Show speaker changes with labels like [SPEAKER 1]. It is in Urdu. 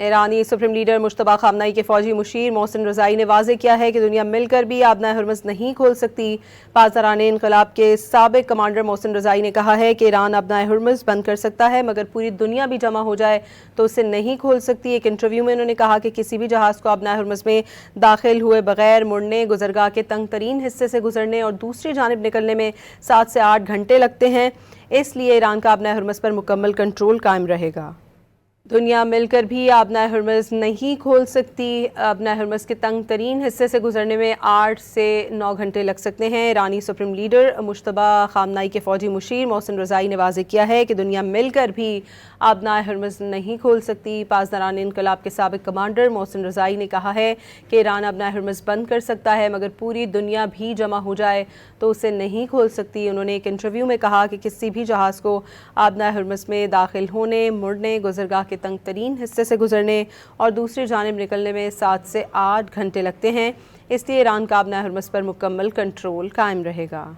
[SPEAKER 1] ایرانی سپریم لیڈر مجتبی خامنئی کے فوجی مشیر محسن رضائی نے واضح کیا ہے کہ دنیا مل کر بھی آبنائے ہرمز نہیں کھول سکتی۔ پاسداران انقلاب کے سابق کمانڈر محسن رضائی نے کہا ہے کہ ایران آبنائے ہرمز بند کر سکتا ہے مگر پوری دنیا بھی جمع ہو جائے تو اسے نہیں کھول سکتی۔ ایک انٹرویو میں انہوں نے کہا کہ کسی بھی جہاز کو آبنائے ہرمز میں داخل ہوئے بغیر مڑنے، گزرگاہ کے تنگ ترین حصے سے گزرنے اور دوسری جانب نکلنے میں 7 سے 8 گھنٹے لگتے ہیں، اس لیے ایران کا آبنائے ہرمز پر مکمل کنٹرول قائم رہے گا۔ دنیا مل کر بھی آبنائے ہرمز نہیں کھول سکتی۔ آبنائے ہرمز کے تنگ ترین حصے سے گزرنے میں 8 سے 9 گھنٹے لگ سکتے ہیں۔ ایرانی سپریم لیڈر مجتبی خامنئی کے فوجی مشیر محسن رضائی نے واضح کیا ہے کہ دنیا مل کر بھی آبنائے ہرمز نہیں کھول سکتی۔ پاسداران انقلاب کے سابق کمانڈر محسن رضائی نے کہا ہے کہ ایران آبنائے ہرمز بند کر سکتا ہے مگر پوری دنیا بھی جمع ہو جائے تو اسے نہیں کھول سکتی۔ انہوں نے ایک انٹرویو میں کہا کہ کسی بھی جہاز کو آبنائے ہرمز میں داخل ہونے، مڑنے، گزرگاہ کے تنگ ترین حصے سے گزرنے اور دوسری جانب نکلنے میں 7 سے 8 گھنٹے لگتے ہیں، اس لیے ایران کا آبنائے ہرمز پر مکمل کنٹرول قائم رہے گا۔